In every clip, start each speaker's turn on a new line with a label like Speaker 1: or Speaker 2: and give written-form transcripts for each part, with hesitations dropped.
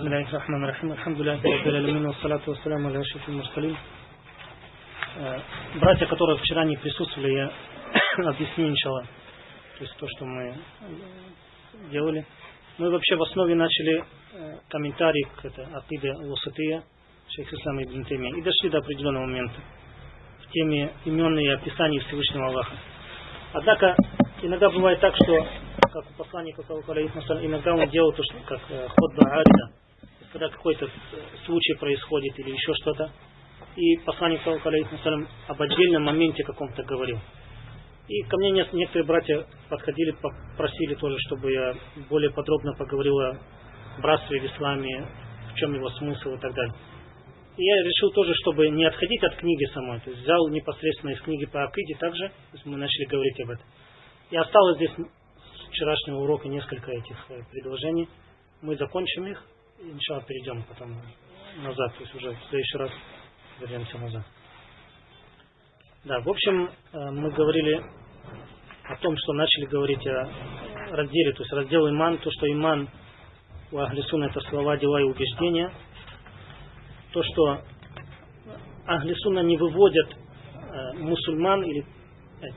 Speaker 1: Бисмиллахи рахмани рахим. Алхамдулиллахи раббил алямин, вассалату вассаляму аля ашрафил мурсалин. Братья, которые вчера не присутствовали, я объясню, иншаллах, то есть то, что мы делали. Мы вообще в основе начали комментарий к акиде Лусатия, шейх ислама ибн Таймия, и дошли до определенного момента в теме имен и описаний Всевышнего Аллаха. Однако иногда бывает так, что, как у посланника, иногда он делал то, что как ходба арида, когда какой-то случай происходит или еще что-то, и посланник об отдельном моменте каком-то говорил. И ко мне некоторые братья подходили, попросили тоже, чтобы я более подробно поговорил о братстве в исламе, в чем его смысл и так далее. И я решил тоже, чтобы не отходить от книги самой, то есть взял непосредственно из книги по акиде также, то есть мы начали говорить об этом. И осталось здесь с вчерашнего урока несколько этих предложений. Мы закончим их, и иншаллах перейдем потом назад, то есть уже в следующий раз вернемся назад. Да, в общем, мы говорили о том, что начали говорить о разделе, то есть раздел иман, то, что иман у Ахли Сунна это слова, дела и убеждения. То, что Ахли Сунна не выводят мусульман или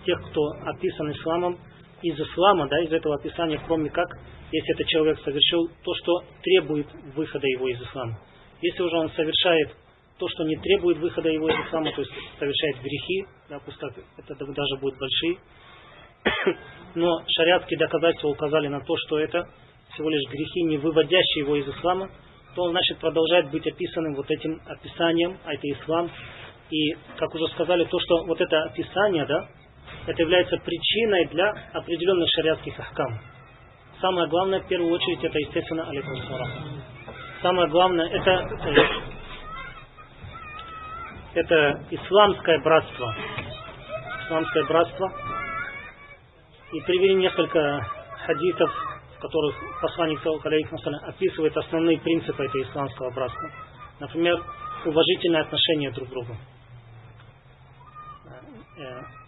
Speaker 1: тех, кто описан исламом, из ислама, да, из этого описания, кроме как, если этот человек совершил то, что требует выхода его из ислама. Если уже он совершает то, что не требует выхода его из ислама, то есть совершает грехи, да, пусть это даже будут большие, но шариатские доказательства указали на то, что это всего лишь грехи, не выводящие его из ислама, то он, значит, продолжает быть описанным вот этим описанием, а это ислам. И, как уже сказали, то, что вот это описание, да, это является причиной для определенных шариатских ахкам. Самое главное, в первую очередь, это, естественно, алейкум ассалам. Самое главное, это исламское братство. Исламское братство. И привели несколько хадисов, в которых посланник описывает основные принципы этого исламского братства. Например, уважительное отношение друг к другу.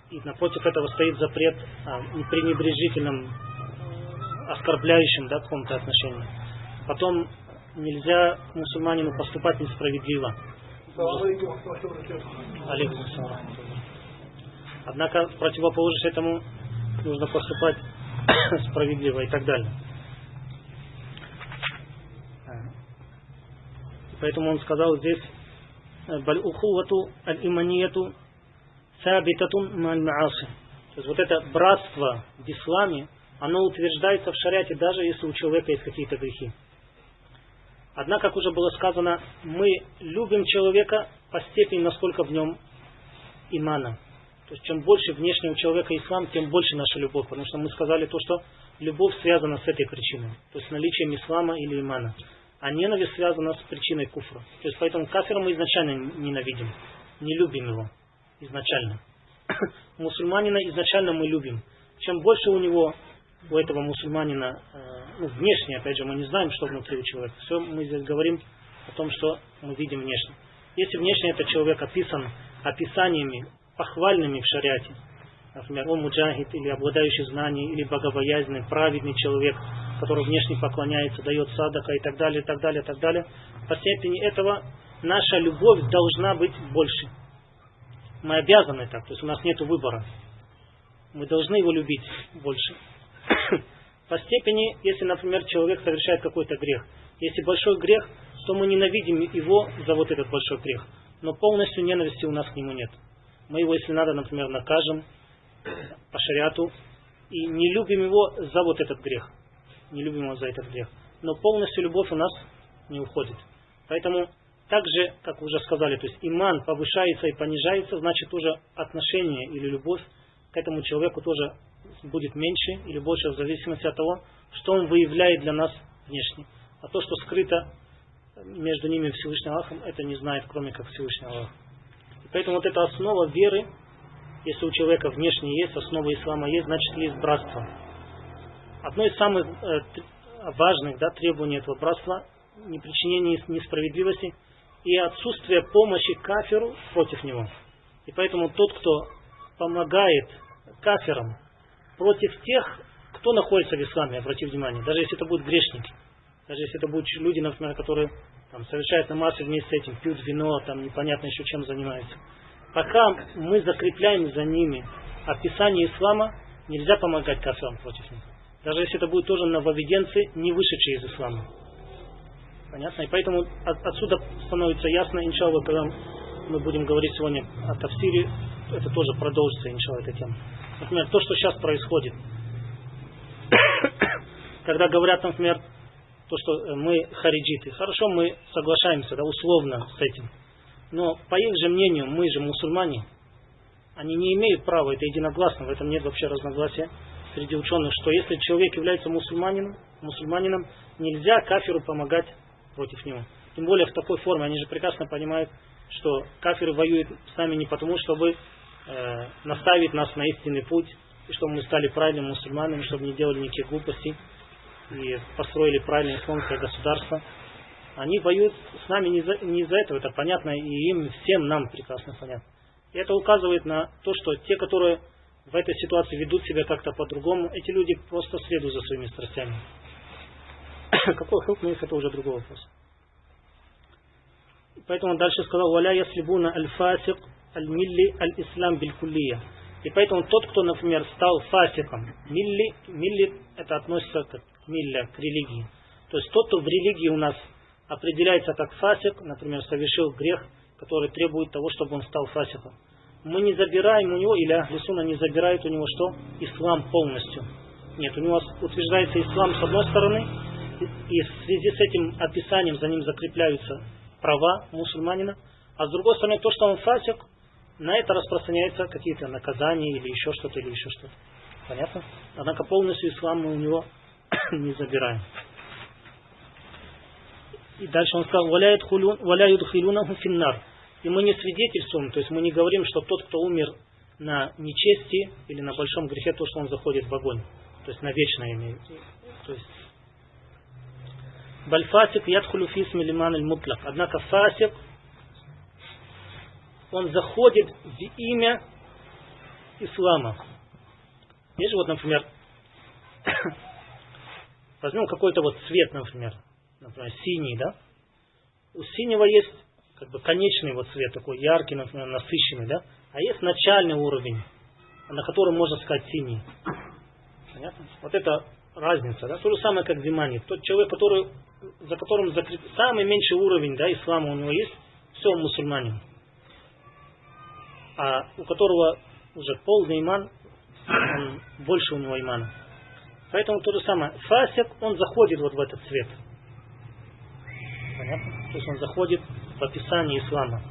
Speaker 1: И напротив этого стоит запрет о пренебрежительном, оскорбляющем, да, каком-то отношении. Потом нельзя мусульманину поступать несправедливо. Однако в противоположность этому нужно поступать справедливо и так далее. Поэтому он сказал здесь: «Баль-ухувату аль-иманияту сабитатун маль-мааси». То есть вот это братство в исламе, оно утверждается в шариате, даже если у человека есть какие-то грехи. Однако, как уже было сказано, мы любим человека по степени, насколько в нем имана. То есть чем больше внешне у человека ислам, тем больше наша любовь. Потому что мы сказали то, что любовь связана с этой причиной. То есть с наличием ислама или имана. А ненависть связана с причиной куфра. То есть поэтому кафира мы изначально ненавидим. Не любим его изначально. Мусульманина изначально мы любим. Чем больше у этого мусульманина, внешне, опять же, мы не знаем, что внутри у человека. Все мы здесь говорим о том, что мы видим внешне. Если внешне этот человек описан описаниями похвальными в шариате, например, он муджахид, или обладающий знанием, или богобоязненный, праведный человек, который внешне поклоняется, дает садака и так далее, и так далее, и так далее, по степени этого наша любовь должна быть больше. Мы обязаны так, то есть у нас нет выбора. Мы должны его любить больше. По степени, если, например, человек совершает какой-то грех. Если большой грех, то мы ненавидим его за вот этот большой грех. Но полностью ненависти у нас к нему нет. Мы его, если надо, например, накажем по шариату и не любим его за вот этот грех. Не любим его за этот грех. Но полностью любовь у нас не уходит. Поэтому так же, как уже сказали, то есть иман повышается и понижается, значит уже отношение или любовь к этому человеку тоже будет меньше или больше в зависимости от того, что он выявляет для нас внешне. А то, что скрыто между ними Всевышним Аллахом, это не знает, кроме как Всевышний Аллах. И поэтому вот эта основа веры, если у человека внешне есть, основа ислама есть, значит есть братство. Одно из самых важных, да, требований этого братства — непричинение несправедливости и отсутствие помощи кафиру против него. И поэтому тот, кто помогает кафирам против тех, кто находится в исламе, обратите внимание, даже если это будут грешники. Даже если это будут люди, например, которые там, совершают намаз и вместе с этим пьют вино, там непонятно еще чем занимаются. Пока мы закрепляем за ними описание ислама, нельзя помогать кафирам против них. Даже если это будут тоже нововведенцы, не вышедшие из ислама. Понятно? И поэтому отсюда становится ясно, иншаллах, когда мы будем говорить сегодня о тафсире, это тоже продолжится, иншаллах, эта тема. Например, то, что сейчас происходит. Когда говорят, например, то, что мы хариджиты. Хорошо, мы соглашаемся, да, условно с этим. Но по их же мнению, мы же мусульмане, они не имеют права, это единогласно, в этом нет вообще разногласия среди ученых, что если человек является мусульманином, нельзя кафиру помогать против него. Тем более в такой форме, они же прекрасно понимают, что кафиры воюют с нами не потому, чтобы наставить нас на истинный путь, и чтобы мы стали правильными мусульманами, чтобы не делали никаких глупостей и построили правильное исламское государство. Они воюют с нами не из-за этого, это понятно, и им всем нам прекрасно понятно. И это указывает на то, что те, которые в этой ситуации ведут себя как-то по-другому, эти люди просто следуют за своими страстями. Какой хукм их, это уже другой вопрос. Поэтому он дальше сказал: «Валя яслибуна аль-фасик аль-милли аль-ислам биль-куллия». И поэтому тот, кто, например, стал фасиком, милли это относится к милля, к религии. То есть тот, кто в религии у нас определяется как фасик, например, совершил грех, который требует того, чтобы он стал фасиком. Мы не забираем у него, или Ахли Сунна не забирает у него что? Ислам полностью. Нет, у него утверждается ислам с одной стороны, и в связи с этим описанием за ним закрепляются права мусульманина, а с другой стороны то, что он фасик, на это распространяются какие-то наказания или еще что-то, или еще что-то. Понятно? Однако полностью ислам мы у него не забираем. И дальше он сказал: «Валя юдхилунаху финнар». И мы не свидетельствуем, то есть мы не говорим, что тот, кто умер на нечестии или на большом грехе, то, что он заходит в огонь. То есть на вечное имеет. То есть бальфасик ядхулю фи исми лиман аль-мутлак. Однако фасик, он заходит в имя ислама. Видишь, вот, например, возьмем какой-то вот цвет, например, синий, да? У синего есть как бы конечный вот цвет, такой яркий, например, насыщенный, да? А есть начальный уровень, на котором можно сказать синий. Понятно? Вот это разница, да? То же самое, как вимани. Тот человек, за которым самый меньший уровень, да, ислама у него есть, все, он мусульманин. А у которого уже полный иман, он больше у него имана. Поэтому то же самое. Фасик, он заходит вот в этот цвет. Понятно? То есть он заходит в описание ислама.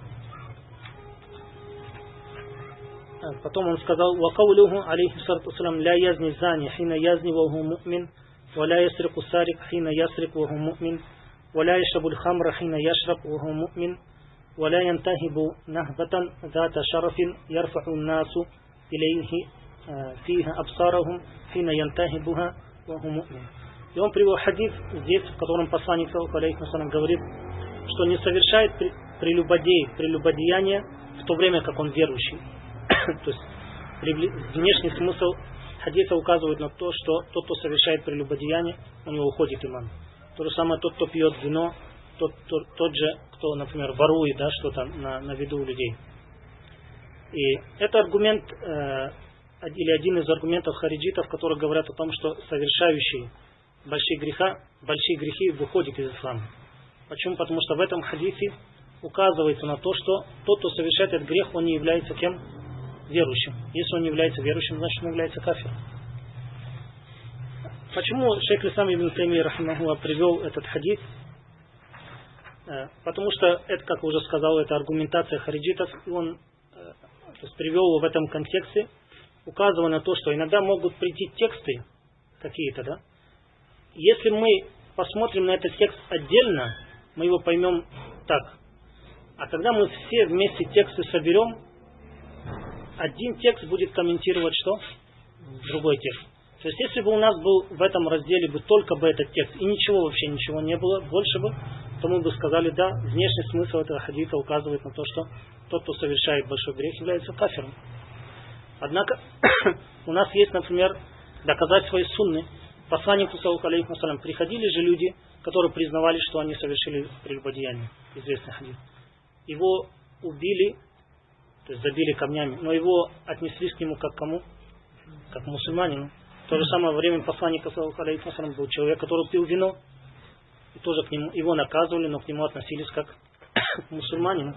Speaker 1: Потом он сказал: «Вакаулюху алейхиссалату вассалям ля язни зани хина язни ваху му'мин, ва ля ясрику сарик хина ясрик ваху му'мин, ва ля яшрабуль хамра хина яшраб ваху му'мин, ва ля янтахибу нахбатан зата шарафин ярфаху насу илейхи фиха абсарахум хина янтахибуха ваху му'мин». И он привел хадис здесь, в котором посланник саллаллаху говорит, что не совершает прелюбодеяние в то время, как он верующий. То есть внешний смысл хадиса указывает на то, что тот, кто совершает прелюбодеяние, у него уходит иман. То же самое тот, кто пьет вино, тот же, кто, например, ворует, да, что-то на виду у людей. И это аргумент, или один из аргументов хариджитов, которые говорят о том, что совершающий большие грехи выходит из ислама. Почему? Потому что в этом хадисе указывается на то, что тот, кто совершает этот грех, он не является кем? Верующим. Если он не является верующим, значит он является кафиром. Почему шейх ислам ибн Таймия рахимахуллах привел этот хадис? Потому что это, как уже сказал, это аргументация хариджитов, и он привел его в этом контексте, указывая на то, что иногда могут прийти тексты какие-то, да? Если мы посмотрим на этот текст отдельно, мы его поймем так. А когда мы все вместе тексты соберем, один текст будет комментировать что? Другой текст. То есть, если бы у нас был в этом разделе бы только бы этот текст, и вообще ничего не было, больше бы, то мы бы сказали, да, внешний смысл этого хадиса указывает на то, что тот, кто совершает большой грех, является кафиром. Однако, у нас есть, например, доказательства из сунны, посланнику саллаллаху алейхи вассалям приходили же люди, которые признавали, что они совершили прелюбодеяние, известный хадис. Его убили, то есть забили камнями, но его отнеслись к нему как к кому? Как к мусульманину. В то же самое время посланника саллаллаху алейхи вассалям был человек, который пил вино, и тоже к нему, его наказывали, но к нему относились как к мусульманину.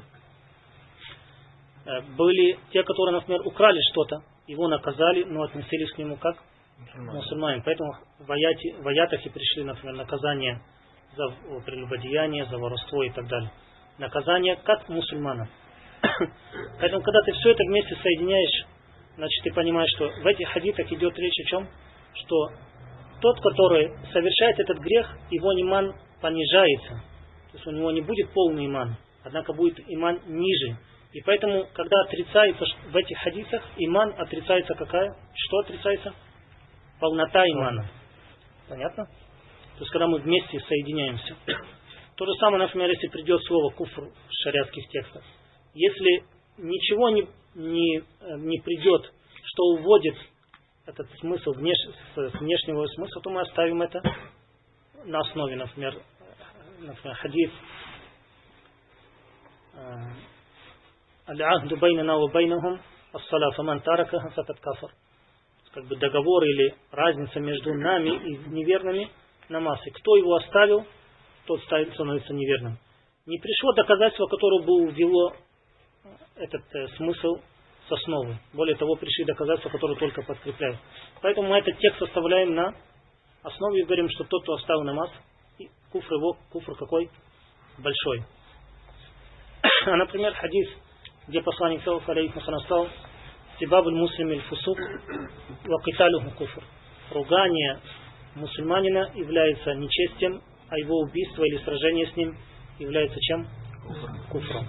Speaker 1: Были те, которые, например, украли что-то, его наказали, но относились к нему как мусульманин. Поэтому в аятах и пришли, например, наказания за прелюбодеяние, за воровство и так далее. Наказание как мусульманам. Поэтому, когда ты все это вместе соединяешь, значит, ты понимаешь, что в этих хадисах идет речь о чем? Что тот, который совершает этот грех, его иман понижается. То есть у него не будет полный иман, однако будет иман ниже. И поэтому, когда отрицается в этих хадисах, иман отрицается какая? Что отрицается? Полнота имана. Понятно? То есть, когда мы вместе соединяемся. То же самое, например, если придет слово куфр в шариатских текстах. Если ничего не придет, что уводит этот смысл с внешнего смысла, то мы оставим это на основе, например хадис «Аль-ахду байнана ва байнахум ас-сала фаман таракаха факад кафар». Как бы договор или разница между нами и неверными намаз. И кто его оставил, тот становится неверным. Не пришло доказательство, которое бы увело этот смысл с основы. Более того, пришли доказательства, которые только подкрепляют. Поэтому мы этот текст оставляем на основе и говорим, что тот, кто оставил намаз, куфр его, куфр какой? Большой. А, например, хадис, где посланник саллаллаху алейхи вассалям сказал: «Сибабуль муслим иль-фусук ва киталюху куфр». Ругание мусульманина является нечестием, а его убийство или сражение с ним является чем? Куфром.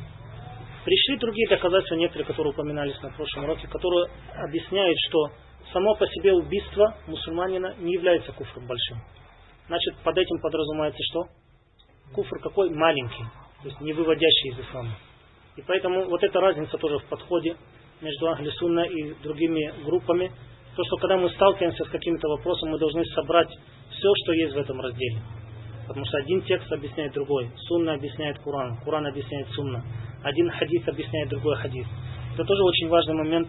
Speaker 1: Пришли другие доказательства, некоторые, которые упоминались на прошлом уроке, которые объясняют, что само по себе убийство мусульманина не является куфром большим. Значит, под этим подразумевается что? Куфр какой? Маленький, то есть не выводящий из ислама. И поэтому вот эта разница тоже в подходе между Ахли Сунна и другими группами. То, что когда мы сталкиваемся с каким-то вопросом, мы должны собрать все, что есть в этом разделе. Потому что один текст объясняет другой. Сунна объясняет Куран, Куран объясняет Сунна. Один хадис объясняет другой хадис. Это тоже очень важный момент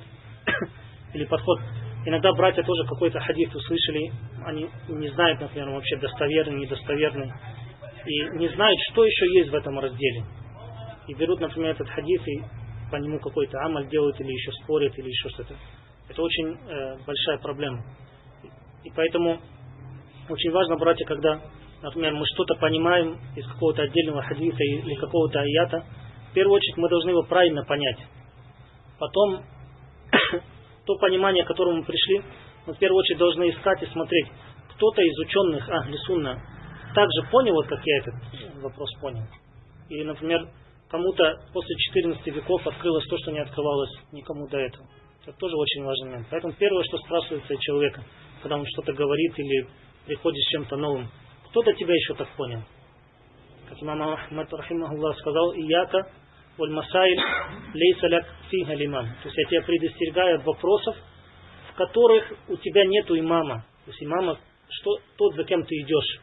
Speaker 1: или подход. Иногда братья тоже какой-то хадис услышали, они не знают, например, вообще достоверный, недостоверный. И не знают, что еще есть в этом разделе. И берут, например, этот хадис и по нему какой-то амаль делают, или еще спорят, или еще что-то. Это очень большая проблема. И поэтому очень важно, братья, когда, например, мы что-то понимаем из какого-то отдельного хадиса или какого-то аята, в первую очередь мы должны его правильно понять. Потом, то понимание, к которому мы пришли, мы в первую очередь должны искать и смотреть, кто-то из ученых Ахли Сунна также понял, вот как я этот вопрос понял. Или, например, кому-то после 14 веков открылось то, что не открывалось никому до этого. Это тоже очень важный момент. Поэтому первое, что спрашивается у человека, когда он что-то говорит или приходит с чем-то новым, кто-то тебя еще так понял. Как имам Ахмад рахимахуллах сказал: «Ияка валь масаиль лейса ляк фиха лимам». То есть я тебя предостерегаю от вопросов, в которых у тебя нету имама. То есть имама, что тот, за кем ты идешь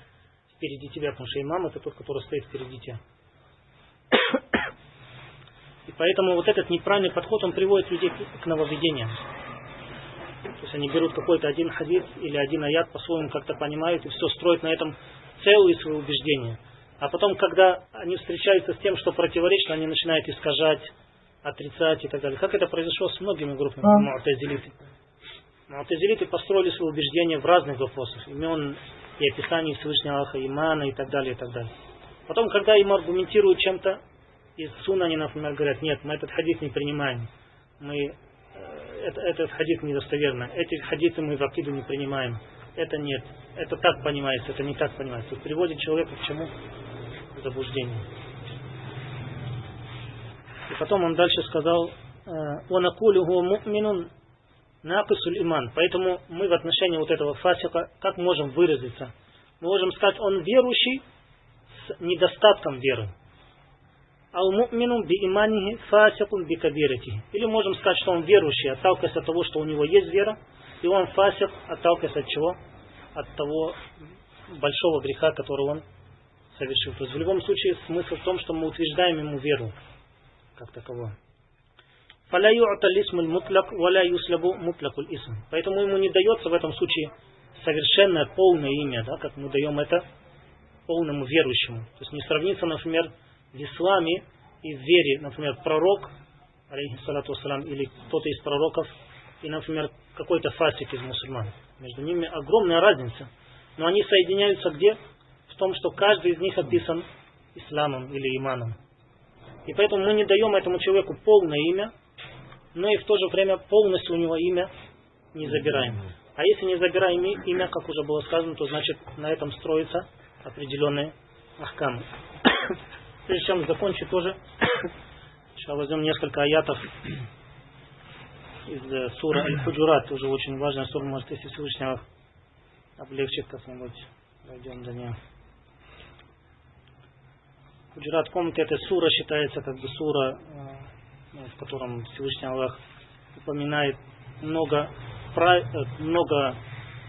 Speaker 1: впереди тебя, потому что имам — это тот, который стоит впереди тебя. И поэтому вот этот неправильный подход, он приводит людей к нововведениям. То есть они берут какой-то один хадис или один аят, по-своему как-то понимают, и все, строят на этом целые свои убеждения. А потом, когда они встречаются с тем, что противоречит, они начинают искажать, отрицать и так далее. Как это произошло с многими группами му'тазилиты. Му'тазилиты построили свои убеждения в разных вопросах. Имен и описаний Всевышнего Аллаха, имана и так далее, и так далее. Потом, когда им аргументируют чем-то из Сунна, они, например, говорят: нет, мы этот хадис не принимаем. Этот хадис недостоверный. Эти хадисы мы в акиду не принимаем. Это нет. Это так понимается, это не так понимается. То есть приводит человека к чему? К заблуждению. И потом он дальше сказал: «Онакулюху му'минун накисуль иман». Поэтому мы в отношении вот этого фасика как можем выразиться? Мы можем сказать: он верующий с недостатком веры. Ау му'минун би иманихи фасикун би кабирати. Или можем сказать, что он верующий, отталкиваясь от того, что у него есть вера, и он фасик, отталкиваясь от чего? от того большого греха, который он совершил. То есть в любом случае смысл в том, что мы утверждаем ему веру как таковую. Поэтому ему не дается в этом случае совершенное полное имя, да, как мы даем это полному верующему. То есть не сравнится, например, в исламе и в вере, например, пророк, алейхиссалату вассалям, или кто-то из пророков, и, например, какой-то фасик из мусульман. Между ними огромная разница. Но они соединяются где? В том, что каждый из них описан исламом или иманом. И поэтому мы не даем этому человеку полное имя, но и в то же время полностью у него имя не забираем. А если не забираем имя, как уже было сказано, то значит на этом строятся определенные ахкамы. Прежде чем закончить тоже, сейчас возьмем несколько аятов из сура Аль-Худжурат, тоже очень важная сура, может, если Всевышний облегчит как-нибудь, дойдем до нее. Худжурат, помните, эта сура считается как бы сура, в котором Всевышний Аллах упоминает много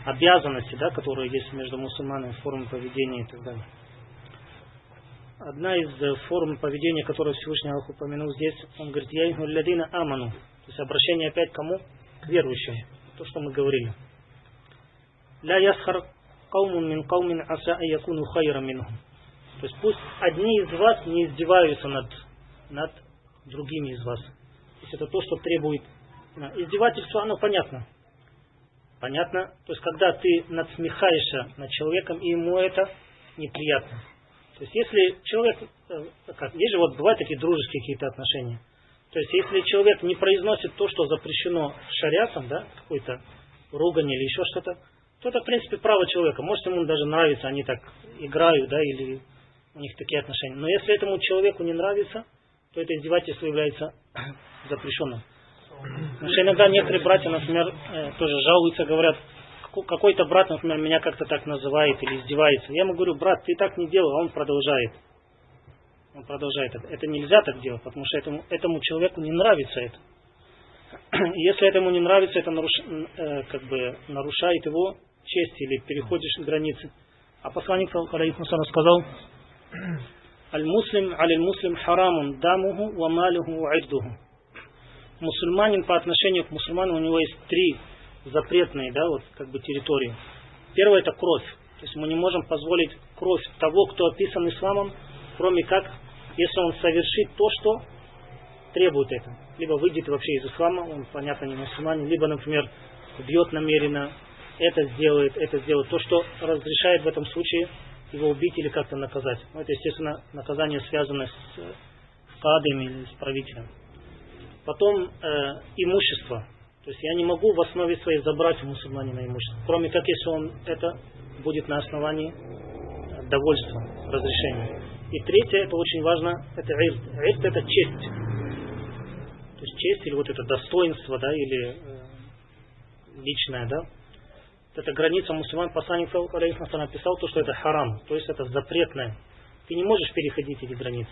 Speaker 1: обязанностей, да, которые есть между мусульманами, формы поведения и так далее. Одна из форм поведения, которую Всевышний Аллах упомянул здесь, он говорит: «Я иху лядина аману». То есть обращение опять к кому? К верующим. То, что мы говорили. «Ля ясхар каумун мин каумин аса аякуну хайра минхум». То есть пусть одни из вас не издеваются над другими из вас. То есть это то, что требует издевательства, оно понятно. Понятно? То есть когда ты надсмехаешься над человеком, и ему это неприятно. То есть если человек, есть же вот бывают такие дружеские какие-то отношения. То есть если человек не произносит то, что запрещено шариатом, да, какой-то ругань или еще что-то, то это в принципе право человека. Может, ему даже нравится, они так играют, да, или у них такие отношения. Но если этому человеку не нравится, то это издевательство является запрещенным. Потому что иногда некоторые братья, например, тоже жалуются, говорят, какой-то брат, например, меня как-то так называет или издевается. Я ему говорю: брат, ты так не делал, а он продолжает. Он продолжает это. Это нельзя так делать, потому что этому человеку не нравится это. И если этому не нравится, это нарушает его честь или переходишь границы. А посланник сказал: «Аль-муслим аль-муслим харамун дамуху ва малюху ва иддуху». Мусульманин по отношению к мусульманам, у него есть три запретные, да, вот как бы территории. Первое — это кровь. То есть мы не можем позволить кровь того, кто описан исламом, кроме как, если он совершит то, что требует этого. Либо выйдет вообще из ислама, он, понятно, не мусульманин, либо, например, убьет намеренно, это сделает. То, что разрешает в этом случае его убить или как-то наказать. Ну, это, естественно, наказание, связанное с кадами или с правителем. Потом имущество. То есть я не могу в основе своей забрать у мусульманина имущество, кроме как если он это будет на основании довольства, разрешения. И третье, это очень важно, это ирд. Ирд — это честь. То есть честь или вот это достоинство, да, или личное, да. Это граница мусульман. Посланник написал то, что это харам, то есть это запретное. Ты не можешь переходить эти границы.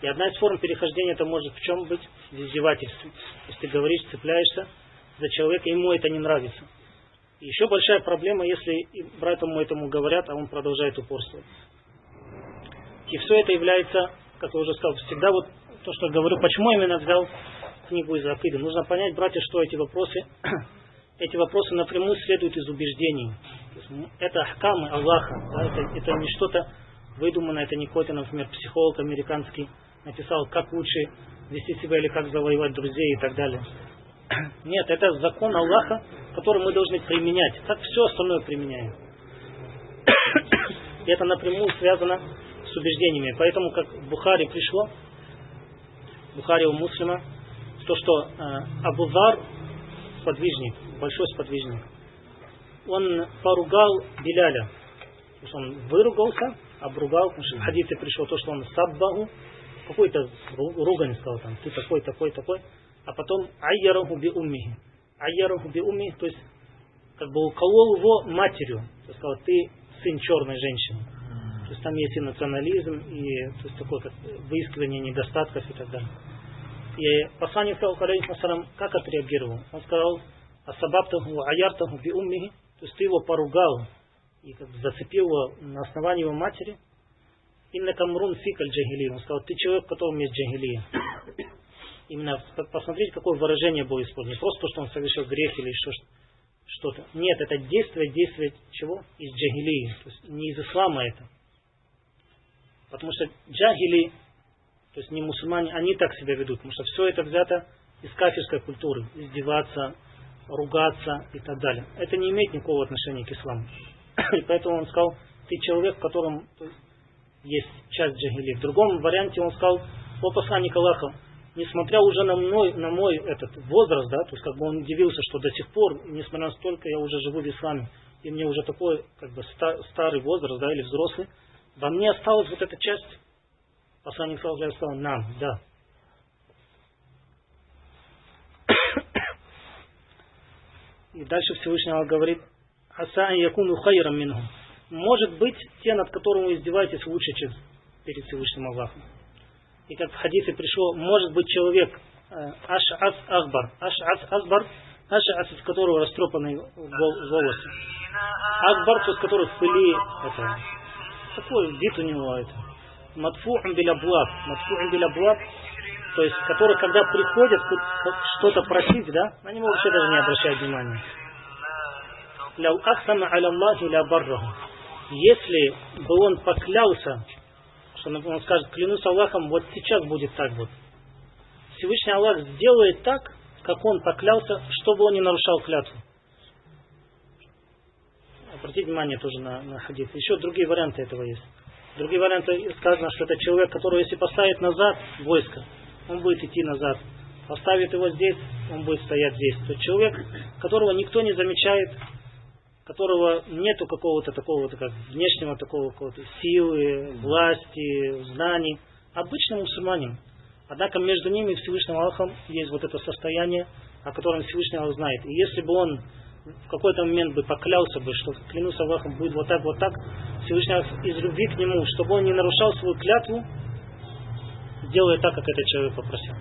Speaker 1: И одна из форм перехождения это может в чем быть? В издевательстве. То есть ты говоришь, цепляешься за человека, ему это не нравится. И еще большая проблема, если брату этому говорят, а он продолжает упорствовать. И все это является, как я уже сказал, всегда вот то, что я говорю, почему я именно взял книгу из акиды. Нужно понять, братья, что эти вопросы напрямую следуют из убеждений. Это ахкамы Аллаха. Да, это не что-то выдуманное, это не какой-то, например, психолог американский написал, как лучше вести себя или как завоевать друзей и так далее. Нет, это закон Аллаха, который мы должны применять. Так все остальное применяем. И это напрямую связано с убеждениями. Поэтому, как в Бухари пришло, Бухари у Муслима, то, что Абу Зар, сподвижник, большой сподвижник, он поругал Биляля. То есть он выругался, обругал, потому что в хадисе пришло то, что он саббаху, какой-то ругань сказал там, ты такой, такой, такой, а потом айяраху би уммихи. Айяраху би уммихи, то есть как бы уколол его матерью. То есть сказал, ты сын черной женщины. То есть там есть и национализм, и то есть такое как выискивание недостатков и так далее. И посланник как отреагировал? Он сказал, асабабтаху айяртаху би уммихи, то есть ты его поругал и как бы зацепил его на основании его матери. Инна камрун фикаль джагилия. Он сказал, ты человек, в котором есть джагилия. Именно посмотрите, какое выражение было использовано. Не просто то, что он совершил грех или еще что-то. Нет, это действие чего? Из джагилии. То есть не из ислама это. Потому что джагили, то есть не мусульмане, они так себя ведут. Потому что все это взято из кафирской культуры. Издеваться, ругаться и так далее. Это не имеет никакого отношения к исламу. И поэтому он сказал, ты человек, в котором есть часть джагили. В другом варианте он сказал, о посланник Аллаха, несмотря уже на мой этот возраст, да, то есть как бы он удивился, что до сих пор, несмотря на столько, я уже живу в исламе, и мне уже такой как бы старый возраст, да, или взрослый, во мне осталась вот эта часть. Посланник сказал, нам, да. И дальше Всевышний Аллах говорит, аса якуну хайрам минхум. Может быть, те, над которыми вы издеваетесь, лучше, чем перед Всевышним Аллахом. И как в хадисе пришло, может быть человек Аш'ас Ахбар. Аш'ас, из которого растрепанные волосы. Ахбар, из которого в пыли, это, такой вид у него, это. Матфу'ун биль аблаб. То есть, который, когда приходят что-то просить, да, на него вообще даже не обращают внимания. Ляу ахсама аля Аллахи ля барраху. Если бы он поклялся, что он скажет, клянусь Аллахом, вот сейчас будет так вот. Всевышний Аллах сделает так, как он поклялся, чтобы он не нарушал клятву. Обратите внимание тоже на хадис. Еще другие варианты этого есть. Другие варианты сказано, что это человек, который, если поставит назад войско, он будет идти назад. Поставит его здесь, он будет стоять здесь. То есть человек, которого никто не замечает, которого нету какого-то такого как внешнего такого какого-то силы, власти, знаний. Обычный мусульманин. Однако между ними и Всевышним Аллахом есть вот это состояние, о котором Всевышний Аллах знает. И если бы он в какой-то момент бы поклялся бы, что клянусь Аллахом будет вот так, Всевышний Аллах из любви к нему, чтобы он не нарушал свою клятву, делает так, как этот человек попросил.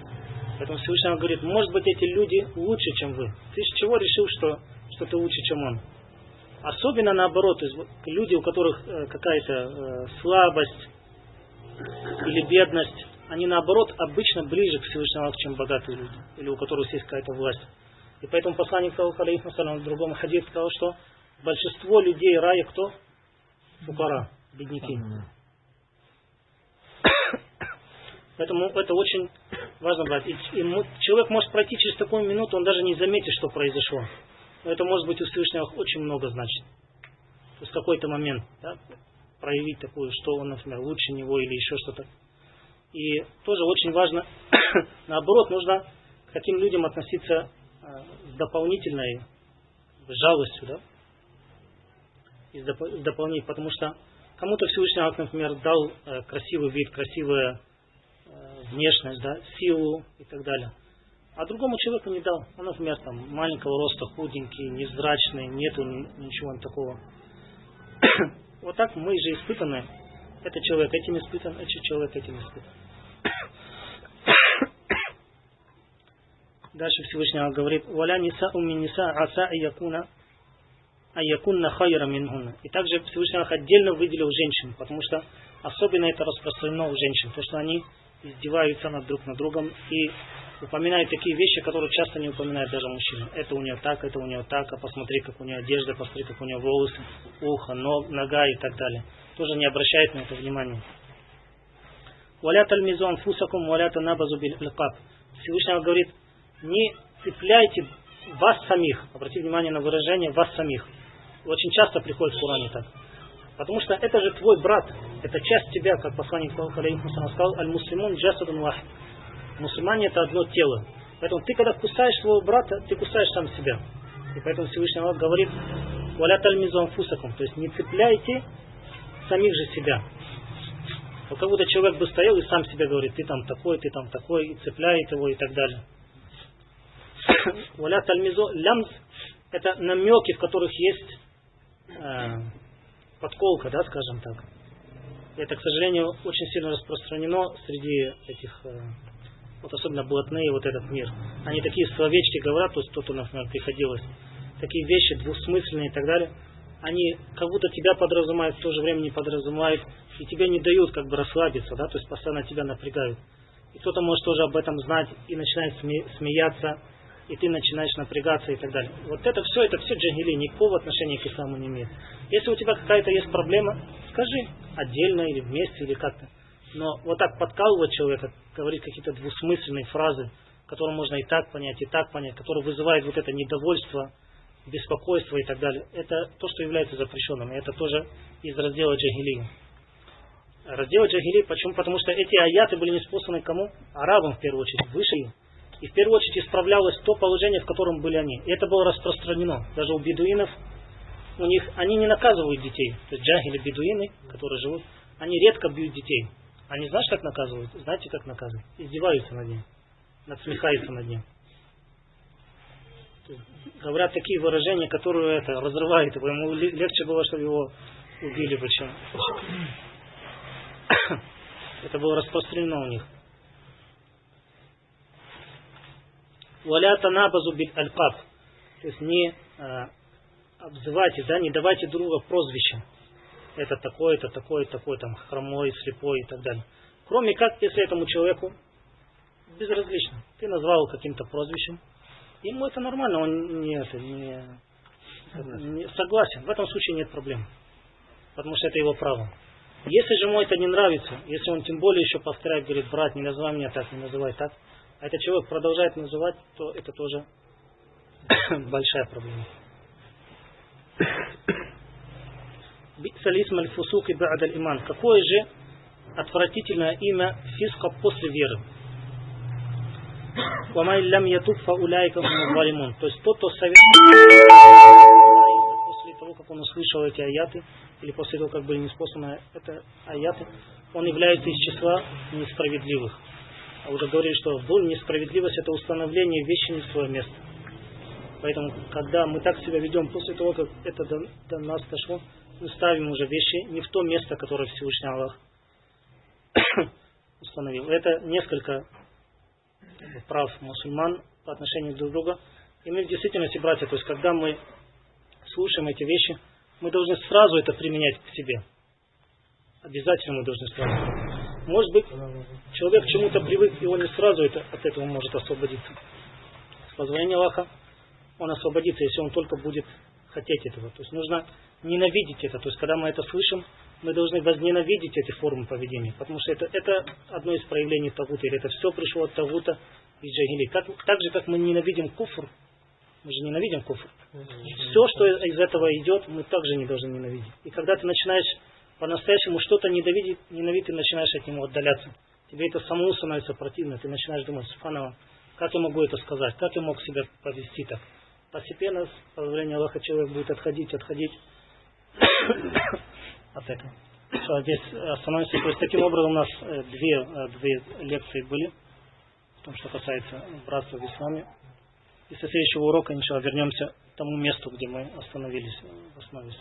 Speaker 1: Поэтому Всевышний Аллах говорит, может быть эти люди лучше, чем вы. Ты с чего решил, что ты лучше, чем он? Особенно наоборот, люди, у которых какая-то слабость или бедность, они наоборот обычно ближе к Всевышнему Аллаху, чем богатые люди, или у которых есть какая-то власть. И поэтому посланник в другом хадисе сказал, что большинство людей рая кто? Фукара, бедняки. Поэтому это очень важно брать. И человек может пройти через такую минуту, он даже не заметит, что произошло. Но это может быть у Всевышнего очень много значит. То есть в какой-то момент, да, проявить такую, что он, например, лучше него или еще что-то. И тоже очень важно, наоборот, нужно к таким людям относиться с дополнительной жалостью, да? И с дополнением, потому что кому-то Всевышний Аллах, например, дал красивый вид, красивую внешность, да, силу и так далее. А другому человеку не дал. Он, например, там, маленького роста, худенький, невзрачный, нету ничего такого. Вот так мы же испытаны. Этот человек этим испытан, этот человек этим испытан. Дальше Всевышний говорит, «Валя нисау мин ниса аса айякунна хайра минхунна». И также Всевышний отдельно выделил женщин, потому что особенно это распространено у женщин, то что они издеваются друг над другом и упоминают такие вещи, которые часто не упоминают даже мужчины. Это у нее так, это у нее так, а посмотри, как у нее одежда, посмотри, как у нее волосы, ухо, нога и так далее. Тоже не обращает на это внимания. «Валя тальмизу анфусакум, валя танабазу биль ликаб». Всевышний говорит, не цепляйте вас самих. Обратите внимание на выражение «вас самих». Очень часто приходит в Коране так. Потому что это же твой брат, это часть тебя, как посланник сказал, «Аль-муслимун джасадун вахид». Мусульмане это одно тело. Поэтому ты, когда кусаешь своего брата, ты кусаешь сам себя. И поэтому Всевышний Аллах говорит, «Валя тальмизу анфусакум». То есть не цепляйте самих же себя. Вот как будто человек бы стоял и сам себе говорит, ты там такой, и цепляет его и так далее. «Валя тальмизу лямз» это намеки, в которых есть подколка, да, скажем так. Это, к сожалению, очень сильно распространено среди этих, вот особенно блатные, вот этот мир. Они такие словечки говорят, то есть кто-то, например, приходилось, такие вещи двусмысленные и так далее. они как будто тебя подразумевают, в то же время не подразумевают, и тебе не дают как бы расслабиться, да, то есть постоянно тебя напрягают. И кто-то может тоже об этом знать и начинает смеяться, и ты начинаешь напрягаться и так далее. Вот это все джахили, никакого отношения к исламу не имеет. Если у тебя какая-то есть проблема, скажи отдельно или вместе, или как-то. Но вот так подкалывать человека, говорить какие-то двусмысленные фразы, которые можно и так понять, которые вызывают вот это недовольство, беспокойство и так далее, это то, что является запрещенным. И это тоже из раздела джахили. Раздел джахили, почему? Потому что эти аяты были неспосланы кому? Арабам в первую очередь, выше их. И в первую очередь исправлялось то положение, в котором были они. И это было распространено. Даже у бедуинов, они не наказывают детей. То есть джахили, бедуины, которые живут, они редко бьют детей. Они знаешь, как наказывают? Знаете, как наказывают? Издеваются над ним. Надсмехаются над ним. Говорят такие выражения, которые это разрывают его. Ему легче было, чтобы его убили. Почему? Это было распространено у них. Валя танабазу бит аль-каб. То есть не обзывайте, да, не давайте друга прозвища. Это такой, там, хромой, слепой и так далее. Кроме как, если этому человеку безразлично. Ты назвал каким-то прозвищем. Ему это нормально, он не согласен. В этом случае нет проблем. Потому что это его право. Если же ему это не нравится, если он тем более еще повторяет, говорит, брат, не называй меня так, не называй так, а этот человек продолжает называть, то это тоже большая проблема. Бисалисм аль-фусук и ба'д аль-иман. Какое же отвратительное имя фиска после веры? Вамай лям ятуб фа уляйка музвалимун. То есть тот, кто совершает после того, как он услышал эти аяты, или после того, как были неспосланы это аяты, он является из числа несправедливых. А уже говорили, что несправедливость это установление вещи не в свое место. Поэтому, когда мы так себя ведем после того, как это до нас дошло, мы ставим уже вещи не в то место, которое Всевышний Аллах установил. Это несколько прав мусульман по отношению друг к другу. И мы в действительности, братья, то есть когда мы слушаем эти вещи, мы должны сразу это применять к себе. Обязательно мы должны сразу. Может быть, человек к чему-то привык, и он не сразу от этого может освободиться. С позволения Аллаха он освободится, если он только будет хотеть этого. То есть нужно ненавидеть это. То есть когда мы это слышим, мы должны возненавидеть эти формы поведения. Потому что это одно из проявлений тагута. Или это все пришло от тагута из джахили. Так же, как мы ненавидим куфр. Мы же ненавидим куфр. Все, что из этого идет, мы также не должны ненавидеть. И когда ты начинаешь по-настоящему что-то ненавидеть, ты начинаешь от него отдаляться. Тебе это самому становится противно. Ты начинаешь думать, субханаллах, как я могу это сказать? Как я мог себя повести так? Постепенно, с позволения Аллаха, человек будет отходить от этого. Все, здесь остановимся. То есть, таким образом, у нас две лекции были, в том, что касается братства в исламе. И со следующего урока, иншаллах, вернемся к тому месту, где мы остановились в основе.